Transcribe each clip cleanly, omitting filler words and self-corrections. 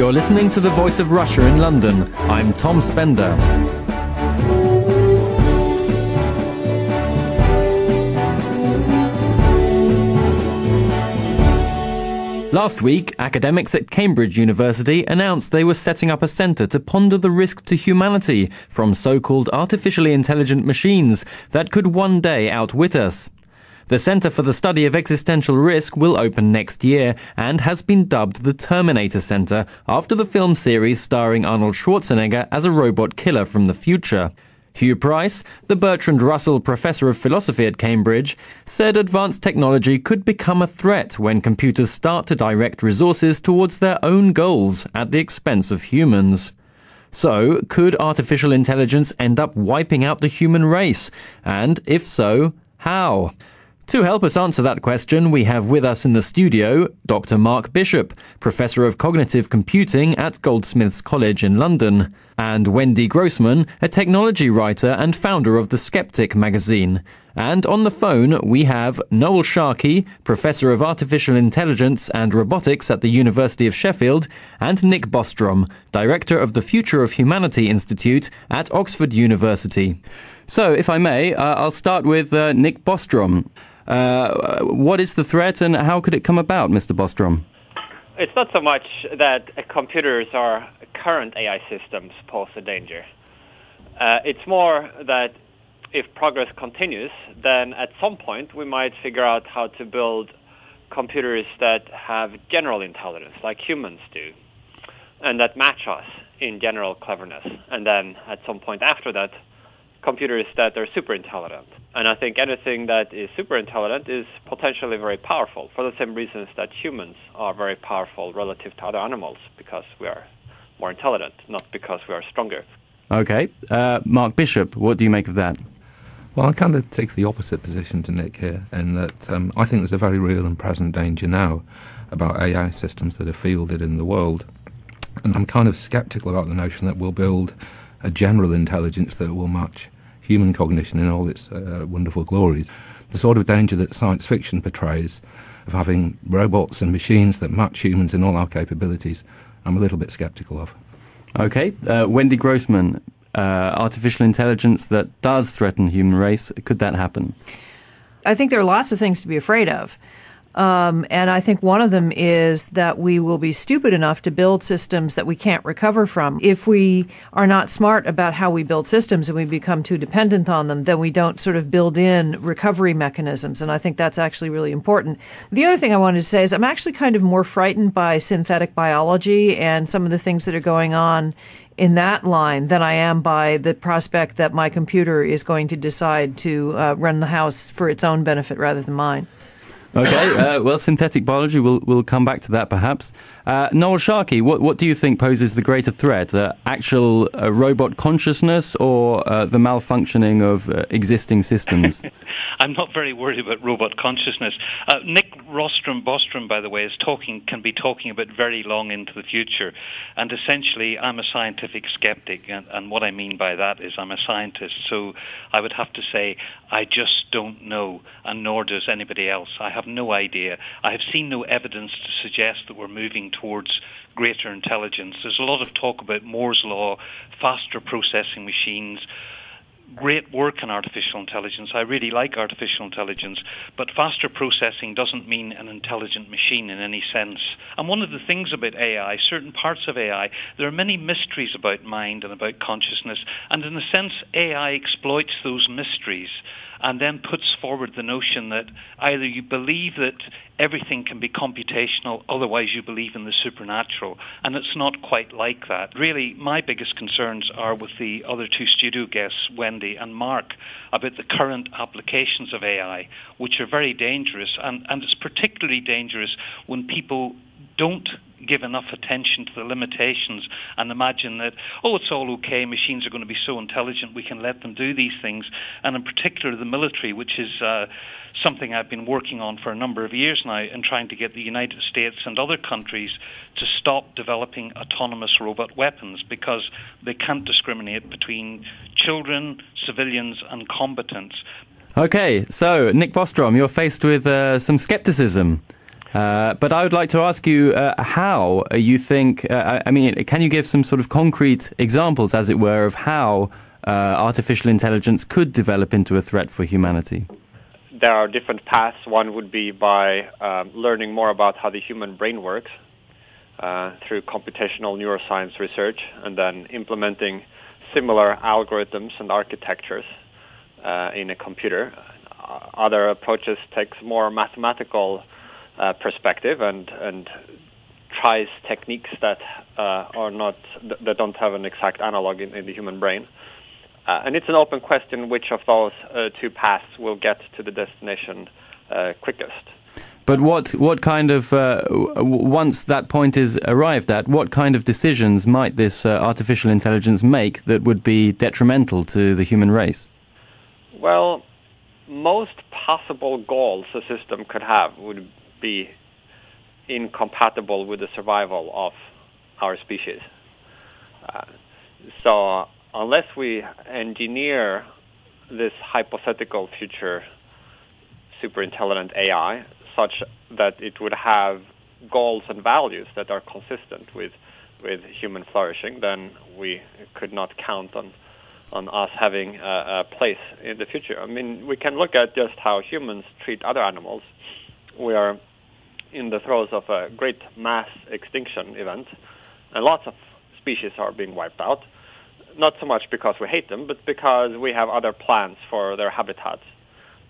You're listening to The Voice of Russia in London. I'm Tom Spender. Last week, academics at Cambridge University announced they were setting up a centre to ponder the risk to humanity from so-called artificially intelligent machines that could one day outwit us. The Centre for the Study of Existential Risk will open next year and has been dubbed the Terminator Centre after the film series starring Arnold Schwarzenegger as a robot killer from the future. Hugh Price, the Bertrand Russell Professor of Philosophy at Cambridge, said advanced technology could become a threat when computers start to direct resources towards their own goals at the expense of humans. So, could artificial intelligence end up wiping out the human race? And if so, how? To help us answer that question, we have with us in the studio Dr. Mark Bishop, Professor of Cognitive Computing at Goldsmiths College in London, and Wendy Grossman, a technology writer and founder of The Skeptic magazine. And on the phone, we have Noel Sharkey, Professor of Artificial Intelligence and Robotics at the University of Sheffield, and Nick Bostrom, Director of the Future of Humanity Institute at Oxford University. So, if I may, I'll start with Nick Bostrom. What is the threat and how could it come about, Mr. Bostrom? It's not so much that computers or current AI systems pose a danger. It's more that if progress continues, then at some point we might figure out how to build computers that have general intelligence, like humans do, and that match us in general cleverness. And then at some point after that, computers that are super intelligent. And I think anything that is super intelligent is potentially very powerful for the same reasons that humans are very powerful relative to other animals, because we are more intelligent, not because we are stronger. Okay. Mark Bishop, what do you make of that? Well, I kind of take the opposite position to Nick here, in that I think there's a very real and present danger now about AI systems that are fielded in the world. And I'm kind of sceptical about the notion that we'll build a general intelligence that will match human cognition in all its wonderful glories. The sort of danger that science fiction portrays of having robots and machines that match humans in all our capabilities, I'm a little bit sceptical of. Okay. Wendy Grossman, artificial intelligence that does threaten the human race, could that happen? I think there are lots of things to be afraid of. And I think one of them is that we will be stupid enough to build systems that we can't recover from. If we are not smart about how we build systems and we become too dependent on them, then we don't sort of build in recovery mechanisms. And I think that's actually really important. The other thing I wanted to say is I'm actually kind of more frightened by synthetic biology and some of the things that are going on in that line than I am by the prospect that my computer is going to decide to run the house for its own benefit rather than mine. Okay, well, synthetic biology, we'll come back to that perhaps. Noel Sharkey, what do you think poses the greater threat? Actual robot consciousness or the malfunctioning of existing systems? I'm not very worried about robot consciousness. Nick Bostrom, by the way, can be talking about very long into the future. And essentially, I'm a scientific skeptic. And what I mean by that is I'm a scientist. So I would have to say I just don't know, and nor does anybody else. I have no idea. I have seen no evidence to suggest that we're moving towards greater intelligence. There's a lot of talk about Moore's law, faster processing machines, great work in artificial intelligence. I really like artificial intelligence, but faster processing doesn't mean an intelligent machine in any sense. And one of the things about AI, certain parts of AI, there are many mysteries about mind and about consciousness, and in a sense, AI exploits those mysteries and then puts forward the notion that either you believe that everything can be computational, otherwise you believe in the supernatural. And it's not quite like that. Really, my biggest concerns are with the other two studio guests, Wendy and Mark, about the current applications of AI, which are very dangerous. And it's particularly dangerous when people don't give enough attention to the limitations and imagine that, it's all okay, machines are going to be so intelligent, we can let them do these things. And in particular, the military, which is something I've been working on for a number of years now, and trying to get the United States and other countries to stop developing autonomous robot weapons because they can't discriminate between children, civilians, and combatants. Okay, so Nick Bostrom, you're faced with some skepticism. But I would like to ask you how you think, can you give some sort of concrete examples, as it were, of how artificial intelligence could develop into a threat for humanity? There are different paths. One would be by learning more about how the human brain works through computational neuroscience research, and then implementing similar algorithms and architectures in a computer. Other approaches takes more mathematical perspective and tries techniques that that don't have an exact analog in the human brain. And it's an open question which of those two paths will get to the destination quickest. But what kind of, once that point is arrived at, what kind of decisions might this artificial intelligence make that would be detrimental to the human race? Well, most possible goals a system could have would be incompatible with the survival of our species. So unless we engineer this hypothetical future superintelligent AI such that it would have goals and values that are consistent with human flourishing, then we could not count on us having a place in the future. I mean, we can look at just how humans treat other animals. We are in the throes of a great mass extinction event, and lots of species are being wiped out, not so much because we hate them, but because we have other plans for their habitats.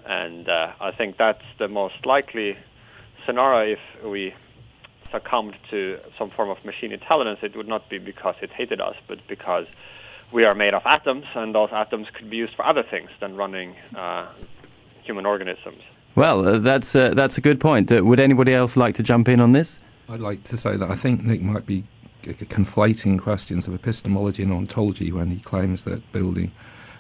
And I think that's the most likely scenario. If we succumbed to some form of machine intelligence, it would not be because it hated us, but because we are made of atoms, and those atoms could be used for other things than running human organisms. Well, that's a good point. Would anybody else like to jump in on this? I'd like to say that I think Nick might be conflating questions of epistemology and ontology when he claims that building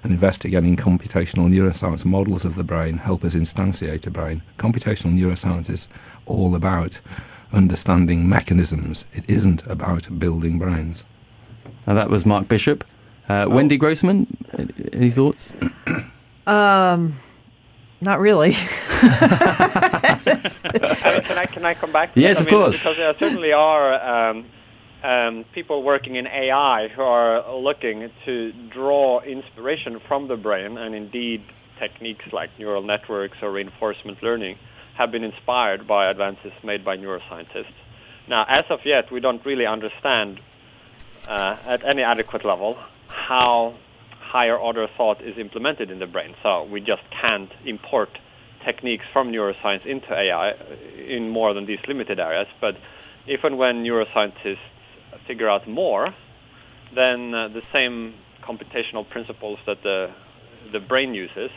and investigating computational neuroscience models of the brain help us instantiate a brain. Computational neuroscience is all about understanding mechanisms. It isn't about building brains. Now, that was Mark Bishop. Wendy Grossman, any thoughts? Not really. Can I come back to yes, that? Of course. Because there certainly are people working in AI who are looking to draw inspiration from the brain, and indeed techniques like neural networks or reinforcement learning have been inspired by advances made by neuroscientists. Now, as of yet, we don't really understand at any adequate level how higher order thought is implemented in the brain. So we just can't import techniques from neuroscience into AI in more than these limited areas. But if and when neuroscientists figure out more, then the same computational principles that the brain uses,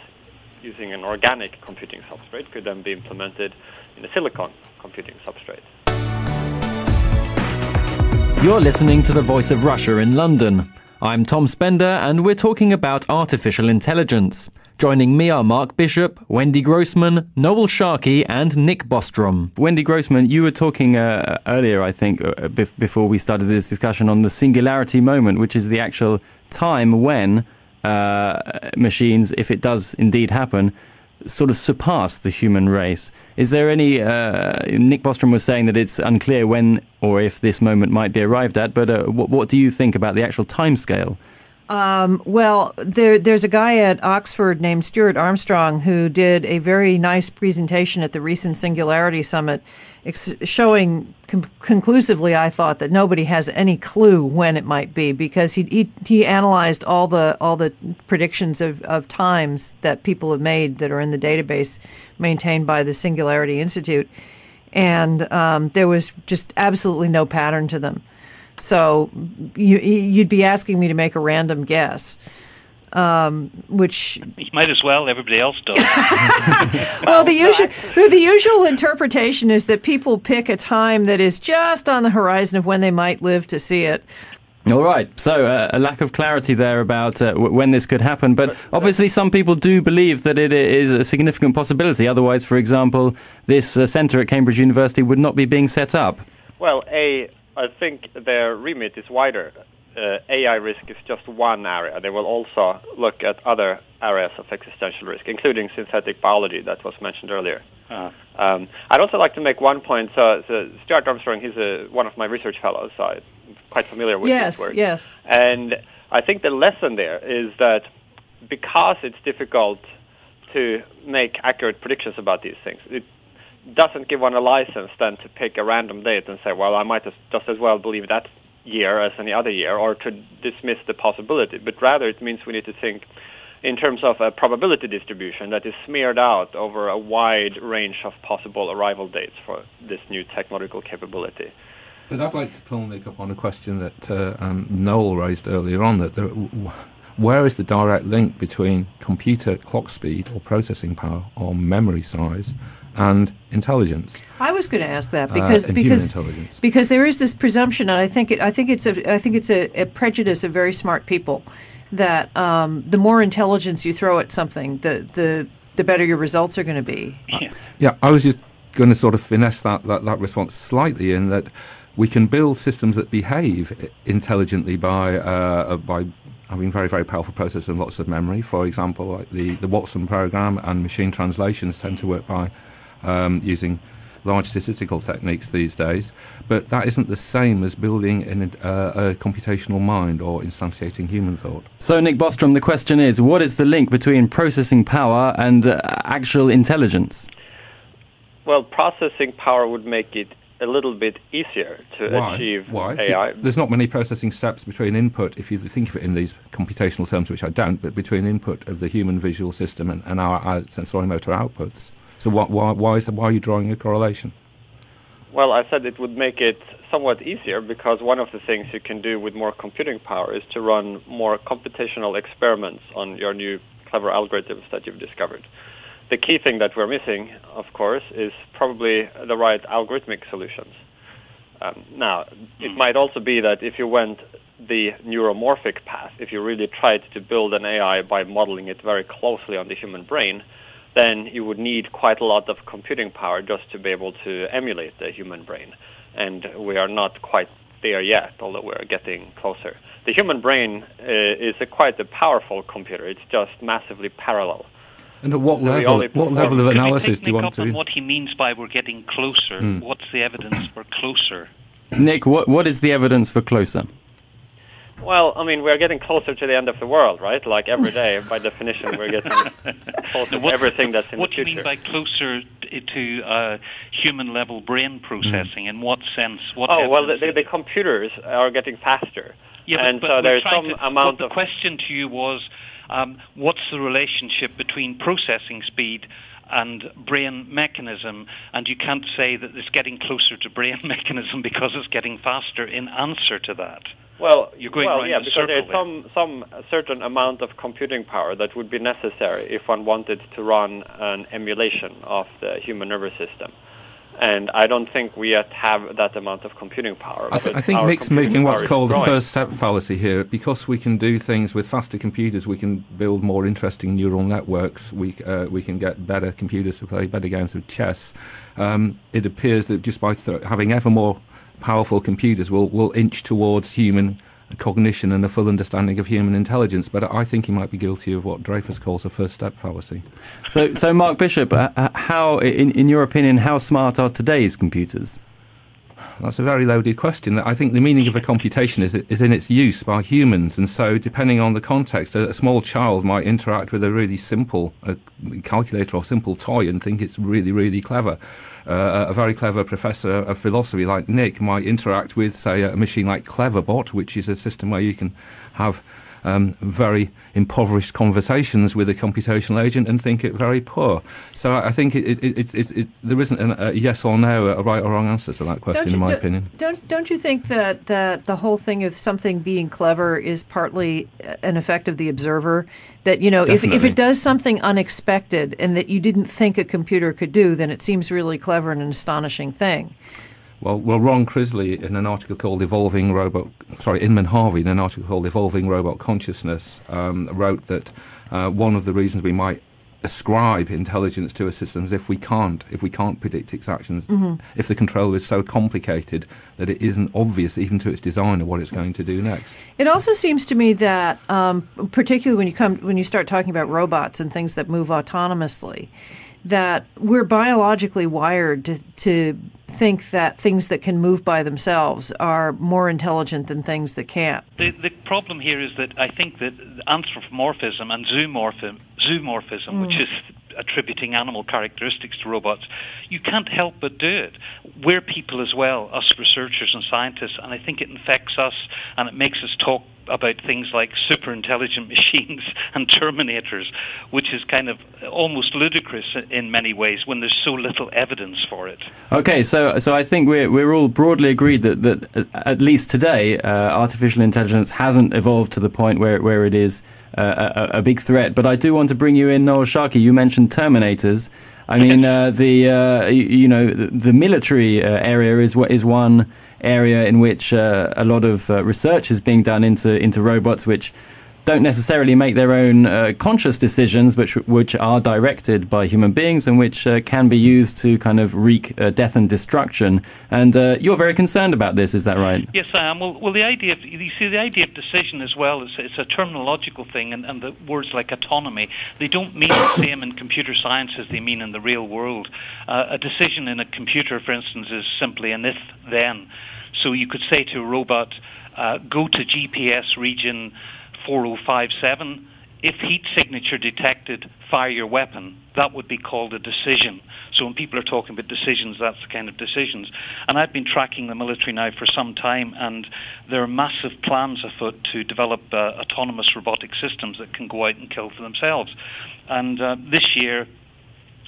using an organic computing substrate, could then be implemented in a silicon computing substrate. You're listening to The Voice of Russia in London. I'm Tom Spender, and we're talking about artificial intelligence. Joining me are Mark Bishop, Wendy Grossman, Noel Sharkey, and Nick Bostrom. Wendy Grossman, you were talking earlier, I think, before we started this discussion, on the singularity moment, which is the actual time when machines, if it does indeed happen, sort of surpass the human race. Is there any... Nick Bostrom was saying that it's unclear when or if this moment might be arrived at, but what do you think about the actual timescale? Well, there's a guy at Oxford named Stuart Armstrong who did a very nice presentation at the recent Singularity Summit, showing conclusively, I thought, that nobody has any clue when it might be, because he analyzed all the predictions of times that people have made that are in the database maintained by the Singularity Institute, and there was just absolutely no pattern to them. So you'd be asking me to make a random guess, which... You might as well. Everybody else does. Well, the usual interpretation is that people pick a time that is just on the horizon of when they might live to see it. All right. So a lack of clarity there about when this could happen. But obviously some people do believe that it is a significant possibility. Otherwise, for example, this centre at Cambridge University would not be being set up. Well, I think their remit is wider. AI risk is just one area. They will also look at other areas of existential risk, including synthetic biology that was mentioned earlier. I'd also like to make one point. So Stuart Armstrong, he's one of my research fellows, so I'm quite familiar with his work. Yes. And I think the lesson there is that because it's difficult to make accurate predictions about these things, it doesn't give one a license then to pick a random date and say, well, I might just as well believe that year as any other year, or to dismiss the possibility. But rather it means we need to think in terms of a probability distribution that is smeared out over a wide range of possible arrival dates for this new technological capability. But I'd like to pull Nick up on a question that Noel raised earlier on, that where is the direct link between computer clock speed or processing power or memory size and intelligence? I was going to ask that because there is this presumption, and I think it's a prejudice of very smart people that the more intelligence you throw at something, the better your results are going to be. Yeah, I was just going to sort of finesse that response slightly in that we can build systems that behave intelligently by having very, very powerful processors and lots of memory. For example, like the Watson program and machine translations tend to work by using large statistical techniques these days, but that isn't the same as building a computational mind or instantiating human thought. So, Nick Bostrom, the question is, what is the link between processing power and actual intelligence? Well, processing power would make it a little bit easier to achieve AI. There's not many processing steps between input, if you think of it in these computational terms, which I don't, but between input of the human visual system and our sensorimotor outputs. So why are you drawing a correlation? Well, I said it would make it somewhat easier because one of the things you can do with more computing power is to run more computational experiments on your new clever algorithms that you've discovered. The key thing that we're missing, of course, is probably the right algorithmic solutions. Now, it might also be that if you went the neuromorphic path, if you really tried to build an AI by modeling it very closely on the human brain, then you would need quite a lot of computing power just to be able to emulate the human brain. And we are not quite there yet, although we're getting closer. The human brain is quite a powerful computer. It's just massively parallel. And at what level of analysis do you want to? On what he means by we're getting closer. What's the evidence for closer? Nick, what is the evidence for closer? Well, I mean, we're getting closer to the end of the world, right? Like every day, by definition, we're getting closer to everything that's in the future. What do you mean by closer to human-level brain processing? In what sense? The computers are getting faster. Yeah, and so there's some amount of... The question to you was, what's the relationship between processing speed and brain mechanism? And you can't say that it's getting closer to brain mechanism because it's getting faster in answer to that. Well, you're going around the because circle there's some certain amount of computing power that would be necessary if one wanted to run an emulation of the human nervous system. And I don't think we yet have that amount of computing power. I think Nick's making what's called the first step fallacy here. Because we can do things with faster computers, we can build more interesting neural networks. We can get better computers to play better games of chess. It appears that just by having ever more powerful computers will inch towards human cognition and a full understanding of human intelligence. But I think he might be guilty of what Dreyfus calls a first step fallacy. So Mark Bishop, how, in your opinion, how smart are today's computers? That's a very loaded question. I think the meaning of a computation is in its use by humans, and so depending on the context, a small child might interact with a really simple calculator or simple toy and think it's really, really clever. A very clever professor of philosophy like Nick might interact with, say, a machine like Cleverbot, which is a system where you can have very impoverished conversations with a computational agent and think it very poor. So I think there isn't a yes or no, a right or wrong answer to that question, in my opinion. Don't you think that the whole thing of something being clever is partly an effect of the observer? That, you know, if it does something unexpected and that you didn't think a computer could do, then it seems really clever and an astonishing thing. Well, Ron Crisley, in an article called Inman Harvey, in an article called Evolving Robot Consciousness, wrote that one of the reasons we might ascribe intelligence to a system if we can't predict its actions, if the control is so complicated that it isn't obvious even to its designer what it's going to do next. It also seems to me that, particularly when you start talking about robots and things that move autonomously, that we're biologically wired to think that things that can move by themselves are more intelligent than things that can't. The problem here is that I think that anthropomorphism and zoomorphism, which is attributing animal characteristics to robots, you can't help but do it. We're people as well, us researchers and scientists, and I think it infects us and it makes us talk about things like super intelligent machines and Terminators, which is kind of almost ludicrous in many ways when there's so little evidence for it. Okay, so I think we're all broadly agreed that at least today, artificial intelligence hasn't evolved to the point where it is a big threat. But I do want to bring you in, Noel Sharkey. You mentioned Terminators. I mean, the military area is one area in which a lot of research is being done into robots which don't necessarily make their own conscious decisions, which are directed by human beings and which can be used to kind of wreak death and destruction. And you're very concerned about this, is that right? Yes, I am. Well, the idea of decision as well, it's a terminological thing, and the words like autonomy, they don't mean the same in computer science as they mean in the real world. A decision in a computer, for instance, is simply an if-then. So you could say to a robot, go to GPS region 4057, if heat signature detected, fire your weapon. That would be called a decision. So when people are talking about decisions, that's the kind of decisions. And I've been tracking the military now for some time, and there are massive plans afoot to develop autonomous robotic systems that can go out and kill for themselves. And this year,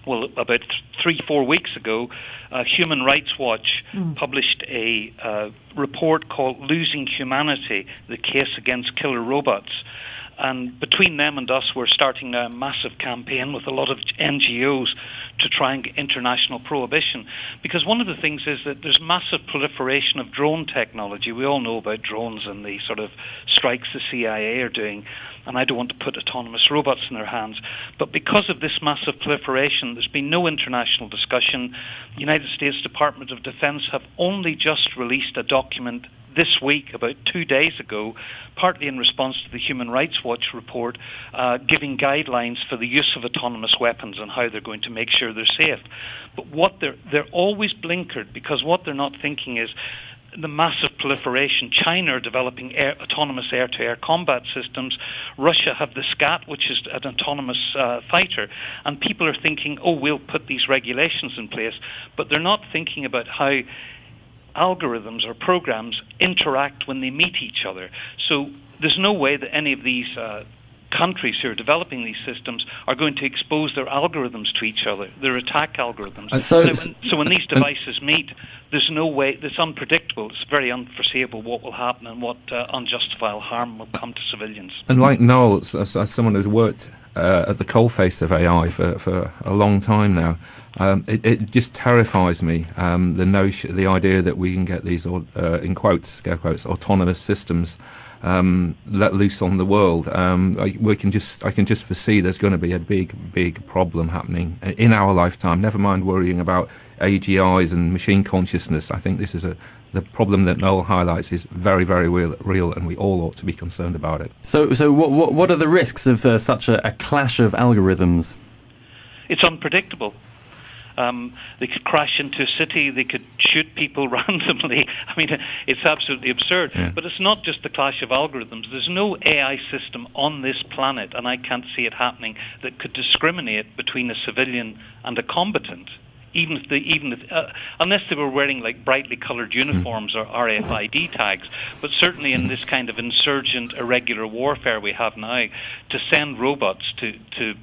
well, about 3-4 weeks ago, Human Rights Watch published a report called Losing Humanity, the Case Against Killer Robots. And between them and us, we're starting now a massive campaign with a lot of NGOs to try and get international prohibition. Because one of the things is that there's massive proliferation of drone technology. We all know about drones and the sort of strikes the CIA are doing. And I don't want to put autonomous robots in their hands. But because of this massive proliferation, there's been no international discussion. The United States Department of Defense have only just released a document this week, about 2 days ago, partly in response to the Human Rights Watch report, giving guidelines for the use of autonomous weapons and how they're going to make sure they're safe. But what they're always blinkered, because what they're not thinking is the massive proliferation. China are developing autonomous air-to-air combat systems. Russia have the SCAT, which is an autonomous fighter. And people are thinking, oh, we'll put these regulations in place. But they're not thinking about how algorithms or programs interact when they meet each other. So there's no way that any of these countries who are developing these systems are going to expose their algorithms to each other, their attack algorithms. So when these devices meet, there's no way, it's unpredictable, it's very unforeseeable what will happen and what unjustifiable harm will come to civilians. And like Noel, as someone who's worked at the coalface of AI for a long time now, it just terrifies me, the idea that we can get these, in quotes, scare quotes, autonomous systems let loose on the world. I can just foresee there's going to be a big problem happening in our lifetime. Never mind worrying about AGIs and machine consciousness. I think this is the problem that Noel highlights is very, very real, and we all ought to be concerned about it. So what are the risks of such a clash of algorithms? It's unpredictable. They could crash into a city, they could shoot people randomly. I mean, it's absolutely absurd. Yeah. But it's not just the clash of algorithms. There's no AI system on this planet, and I can't see it happening, that could discriminate between a civilian and a combatant. Unless they were wearing like brightly coloured uniforms or RFID tags, but certainly in this kind of insurgent, irregular warfare we have now, to send robots to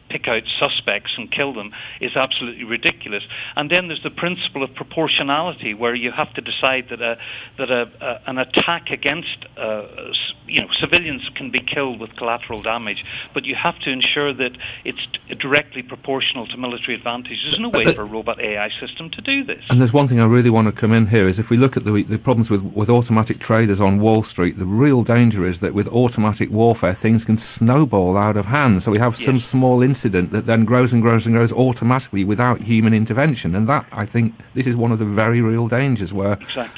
pick out suspects and kill them is absolutely ridiculous. And then there's the principle of proportionality, where you have to decide that an attack against civilians can be killed with collateral damage, but you have to ensure that it's directly proportional to military advantage. There's no way for a robot AI system to do this. And there's one thing I really want to come in here is if we look at the problems with automatic traders on Wall Street, the real danger is that with automatic warfare things can snowball out of hand. So we have some small incidents incident that then grows and grows and grows automatically without human intervention. And that, I think, this is one of the very real dangers where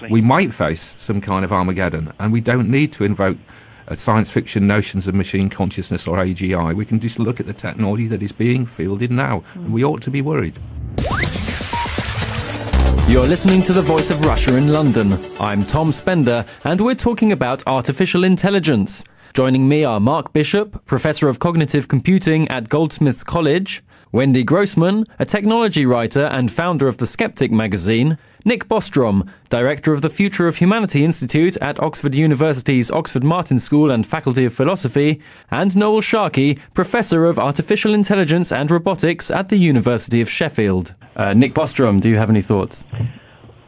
we might face some kind of Armageddon, and we don't need to invoke science fiction notions of machine consciousness or AGI. We can just look at the technology that is being fielded now, and we ought to be worried. You're listening to The Voice of Russia in London. I'm Tom Spender, and we're talking about artificial intelligence. Joining me are Mark Bishop, Professor of Cognitive Computing at Goldsmiths College, Wendy Grossman, a technology writer and founder of The Skeptic magazine, Nick Bostrom, Director of the Future of Humanity Institute at Oxford University's Oxford Martin School and Faculty of Philosophy, and Noel Sharkey, Professor of Artificial Intelligence and Robotics at the University of Sheffield. Nick Bostrom, do you have any thoughts?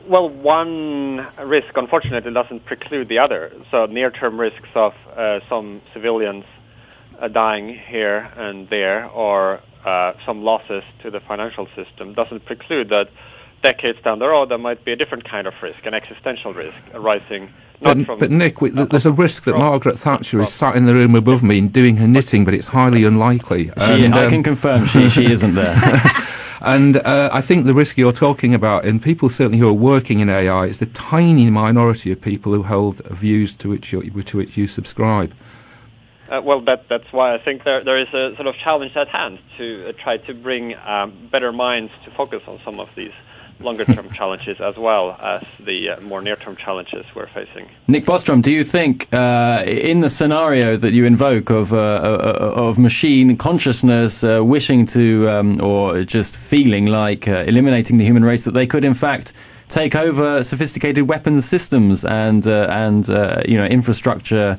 Well, one risk, unfortunately, doesn't preclude the other. So near-term risks of some civilians dying here and there, or some losses to the financial system, doesn't preclude that decades down the road there might be a different kind of risk, an existential risk arising not from... But Nick, there's a risk that Margaret Thatcher is sat in the room above me and doing her knitting, but it's highly unlikely. I can confirm she isn't there. And I think the risk you're talking about, and people certainly who are working in AI, is the tiny minority of people who hold views to which you subscribe. Well, that's why I think there is a sort of challenge at hand to try to bring better minds to focus on some of these longer-term challenges as well as the more near-term challenges we're facing. Nick Bostrom, do you think in the scenario that you invoke of machine consciousness wishing to or just feeling like eliminating the human race, that they could in fact take over sophisticated weapons systems and infrastructure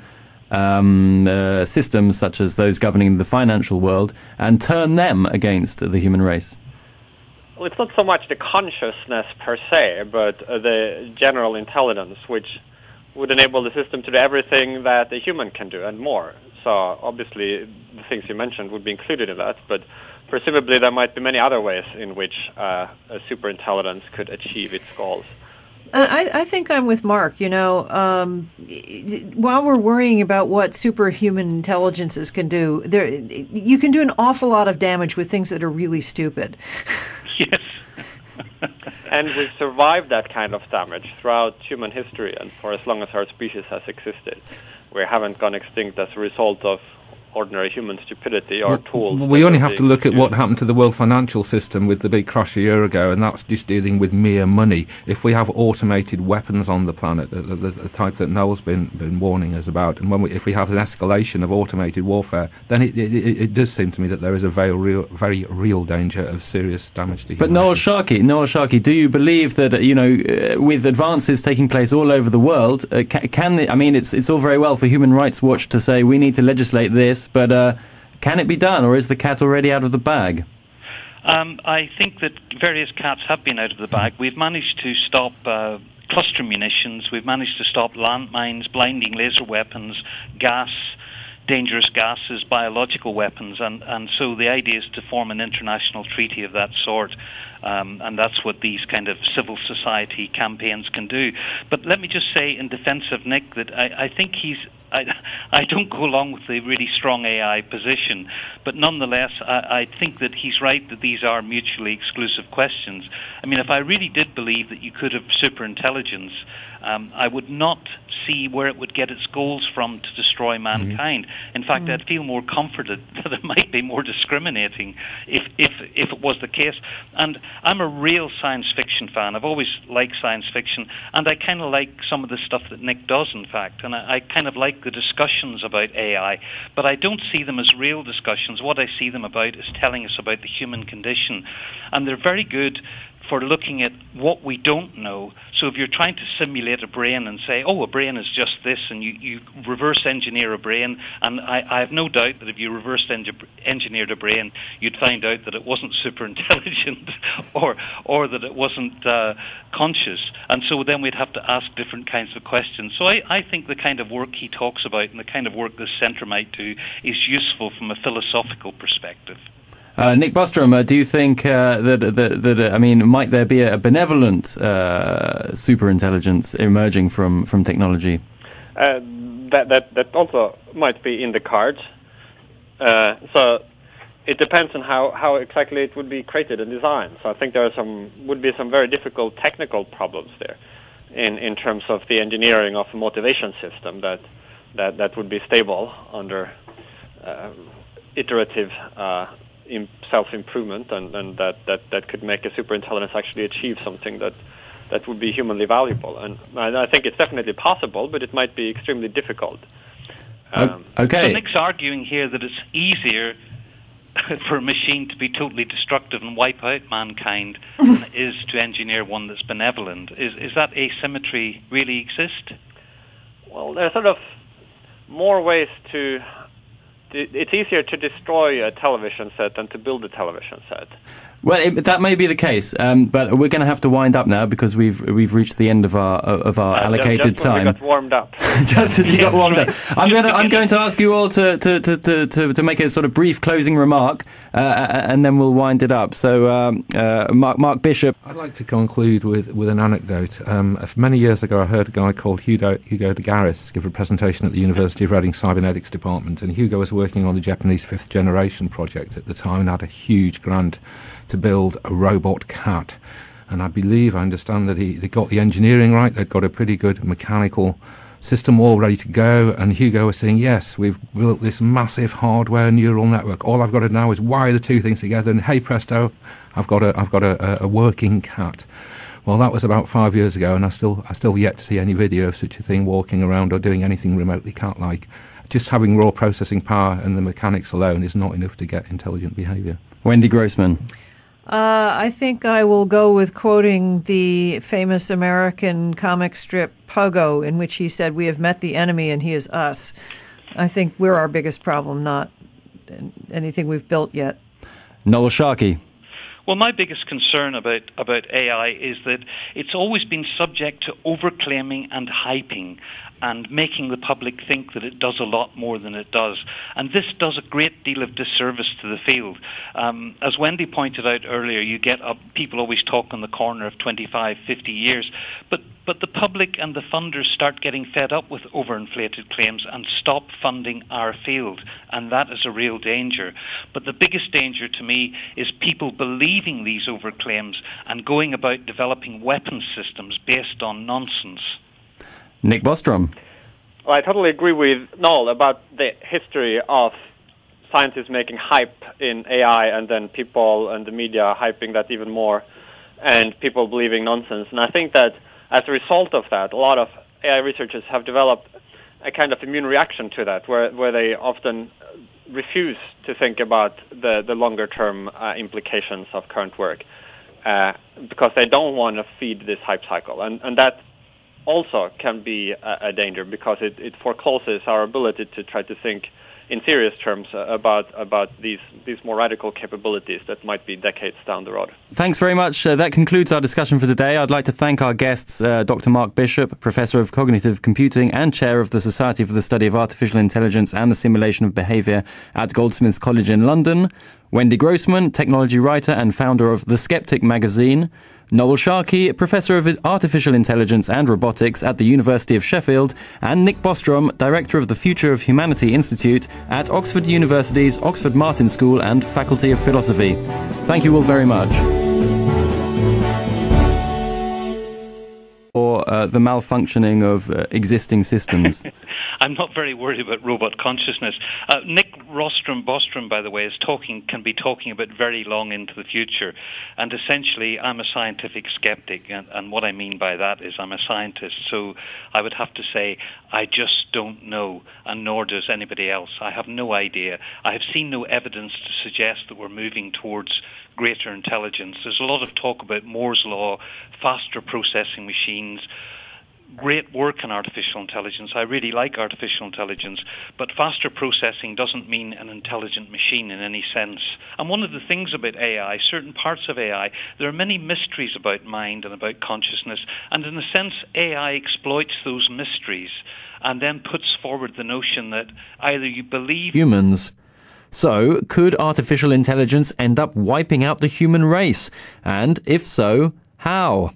systems such as those governing the financial world and turn them against the human race? Well, it's not so much the consciousness per se, but the general intelligence, which would enable the system to do everything that a human can do and more. So obviously the things you mentioned would be included in that, but presumably there might be many other ways in which a superintelligence could achieve its goals. I think I'm with Mark. While we're worrying about what superhuman intelligences can do, you can do an awful lot of damage with things that are really stupid. Yes. And we've survived that kind of damage throughout human history, and for as long as our species has existed. We haven't gone extinct as a result of ordinary human stupidity or tools. We only have to look at what happened to the world financial system with the big crash a year ago, and that's just dealing with mere money. If we have automated weapons on the planet, the type that Noel's been warning us about, and if we have an escalation of automated warfare, then it does seem to me that there is a very real danger of serious damage to humanity. But Noel Sharkey, do you believe that with advances taking place all over the world, it's all very well for Human Rights Watch to say we need to legislate this, but can it be done, or is the cat already out of the bag? I think that various cats have been out of the bag. We've managed to stop cluster munitions, we've managed to stop landmines, blinding laser weapons, dangerous gases, biological weapons, and so the idea is to form an international treaty of that sort, and that's what these kind of civil society campaigns can do. But let me just say in defense of Nick that I think I don't go along with the really strong AI position, but nonetheless, I think that he's right that these are mutually exclusive questions. I mean, if I really did believe that you could have superintelligence, I would not see where it would get its goals from to destroy mankind. In fact, I'd feel more comforted that it might be more discriminating if it was the case. And I'm a real science fiction fan. I've always liked science fiction, and I kind of like some of the stuff that Nick does, in fact, and I kind of like the discussions about AI, but I don't see them as real discussions. What I see them about is telling us about the human condition, and they're very good for looking at what we don't know. So if you're trying to simulate a brain and say, oh, a brain is just this, and you reverse engineer a brain, and I have no doubt that if you reverse engineered a brain, you'd find out that it wasn't super intelligent or that it wasn't conscious. And so then we'd have to ask different kinds of questions. So I think the kind of work he talks about and the kind of work this centre might do is useful from a philosophical perspective. Nick Bostrom, do you think might there be a benevolent superintelligence emerging from technology? That also might be in the cards. So it depends on how exactly it would be created and designed. So I think there would be some very difficult technical problems there in terms of the engineering of a motivation system that would be stable under iterative self-improvement and that could make a superintelligence actually achieve something that would be humanly valuable. And I think it's definitely possible, but it might be extremely difficult. Okay. So Nick's arguing here that it's easier for a machine to be totally destructive and wipe out mankind than it is to engineer one that's benevolent. Is that asymmetry really exist? Well, there's sort of more ways to... It's easier to destroy a television set than to build a television set. Well, that may be the case, but we're going to have to wind up now because we've reached the end of our allocated just time. When we got warmed up. Just as you got warmed up, I'm going to ask you all to make a sort of brief closing remark, and then we'll wind it up. So, Mark Bishop, I'd like to conclude with an anecdote. Many years ago, I heard a guy called Hugo de Garis give a presentation at the University of Reading Cybernetics Department, and Hugo was working on the Japanese fifth generation project at the time and had a huge grant to build a robot cat. And I understand that they got the engineering right. They'd got a pretty good mechanical system all ready to go. And Hugo was saying, yes, we've built this massive hardware neural network. All I've got to now is wire the two things together, and hey presto, I've got a working cat. Well, that was about 5 years ago, and I still yet to see any video of such a thing walking around or doing anything remotely cat-like. Just having raw processing power and the mechanics alone is not enough to get intelligent behavior. Wendy Grossman. I think I will go with quoting the famous American comic strip Pogo, in which he said, "We have met the enemy and he is us." I think we're our biggest problem, not anything we've built yet. Noel Sharkey. Well, my biggest concern about AI is that it's always been subject to overclaiming and hyping and making the public think that it does a lot more than it does. And this does a great deal of disservice to the field. As Wendy pointed out earlier, you get people always talk on the corner of 25, 50 years, but the public and the funders start getting fed up with overinflated claims and stop funding our field, and that is a real danger. But the biggest danger to me is people believing these overclaims and going about developing weapons systems based on nonsense. Nick Bostrom. Well, I totally agree with Noel about the history of scientists making hype in AI and then people and the media hyping that even more and people believing nonsense. And I think that as a result of that, a lot of AI researchers have developed a kind of immune reaction to that, where they often refuse to think about the longer-term implications of current work because they don't want to feed this hype cycle. And that also can be a danger because it forecloses our ability to try to think in serious terms about these more radical capabilities that might be decades down the road. Thanks very much. That concludes our discussion for today. I'd like to thank our guests, Dr. Mark Bishop, Professor of Cognitive Computing and Chair of the Society for the Study of Artificial Intelligence and the Simulation of Behaviour at Goldsmiths College in London, Wendy Grossman, technology writer and founder of The Skeptic magazine, Noel Sharkey, Professor of Artificial Intelligence and Robotics at the University of Sheffield, and Nick Bostrom, Director of the Future of Humanity Institute at Oxford University's Oxford Martin School and Faculty of Philosophy. Thank you all very much. Or the malfunctioning of existing systems. I'm not very worried about robot consciousness. Nick Bostrom, by the way, can be talking about very long into the future. And essentially, I'm a scientific skeptic. And what I mean by that is I'm a scientist. So I would have to say I just don't know, and nor does anybody else. I have no idea. I have seen no evidence to suggest that we're moving towards greater intelligence. There's a lot of talk about Moore's law, faster processing machines, great work in artificial intelligence. I really like artificial intelligence, but faster processing doesn't mean an intelligent machine in any sense. And one of the things about AI, certain parts of AI, there are many mysteries about mind and about consciousness, and in a sense, AI exploits those mysteries and then puts forward the notion that either you believe humans. So, could artificial intelligence end up wiping out the human race? And if so, how?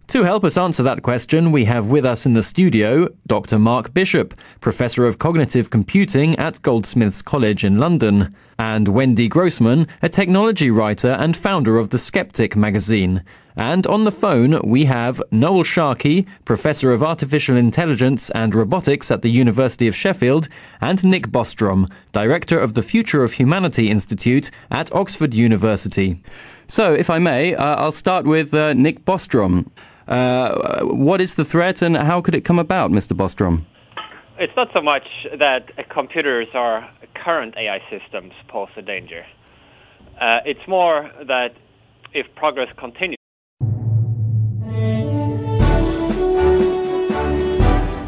To help us answer that question, we have with us in the studio Dr. Mark Bishop, Professor of Cognitive Computing at Goldsmiths College in London. and Wendy Grossman, a technology writer and founder of The Skeptic magazine. And on the phone, we have Noel Sharkey, Professor of Artificial Intelligence and Robotics at the University of Sheffield, and Nick Bostrom, Director of the Future of Humanity Institute at Oxford University. So, if I may, I'll start with Nick Bostrom. What is the threat and how could it come about, Mr. Bostrom? It's not so much that computers or current AI systems pose a danger. It's more that if progress continues.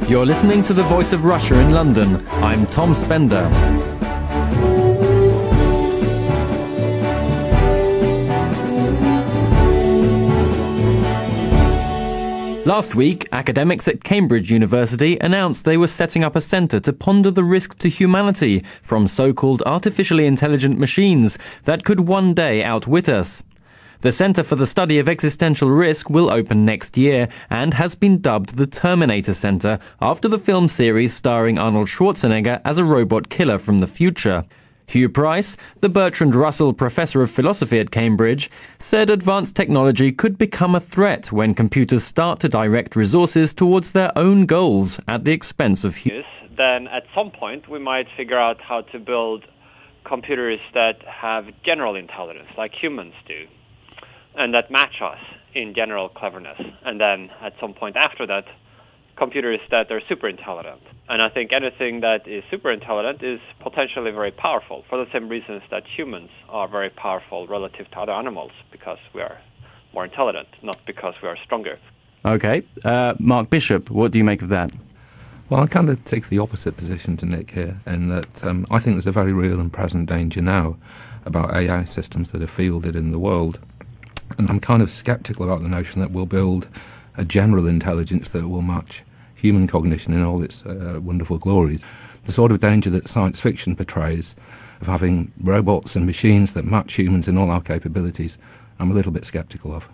You're listening to The Voice of Russia in London. I'm Tom Spender. Last week, academics at Cambridge University announced they were setting up a centre to ponder the risk to humanity from so-called artificially intelligent machines that could one day outwit us. The Centre for the Study of Existential Risk will open next year and has been dubbed the Terminator Centre after the film series starring Arnold Schwarzenegger as a robot killer from the future. Hugh Price, the Bertrand Russell Professor of Philosophy at Cambridge, said advanced technology could become a threat when computers start to direct resources towards their own goals at the expense of humans. Then at some point we might figure out how to build computers that have general intelligence like humans do, and that match us in general cleverness. And then at some point after that, computers that are super intelligent. And I think anything that is super intelligent is potentially very powerful for the same reasons that humans are very powerful relative to other animals, because we are more intelligent, not because we are stronger. Okay. Mark Bishop, what do you make of that? Well, I kind of take the opposite position to Nick here, in that I think there's a very real and present danger now about AI systems that are fielded in the world. And I'm kind of sceptical about the notion that we'll build a general intelligence that will match human cognition in all its wonderful glories. The sort of danger that science fiction portrays of having robots and machines that match humans in all our capabilities, I'm a little bit sceptical of.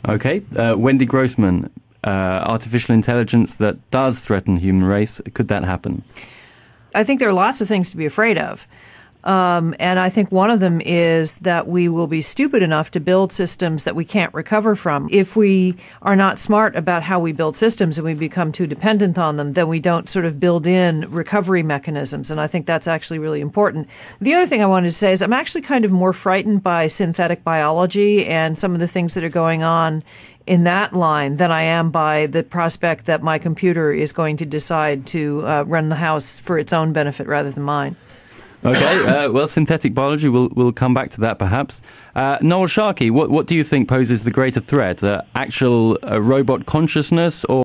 Okay. Wendy Grossman, artificial intelligence that does threaten the human race, could that happen? I think there are lots of things to be afraid of. And I think one of them is that we will be stupid enough to build systems that we can't recover from. If we are not smart about how we build systems and we become too dependent on them, then we don't sort of build in recovery mechanisms. And I think that's actually really important. The other thing I wanted to say is I'm actually kind of more frightened by synthetic biology and some of the things that are going on in that line than I am by the prospect that my computer is going to decide to run the house for its own benefit rather than mine. Okay, well, synthetic biology, we'll come back to that perhaps. Noel Sharkey, what do you think poses the greater threat? Actual robot consciousness or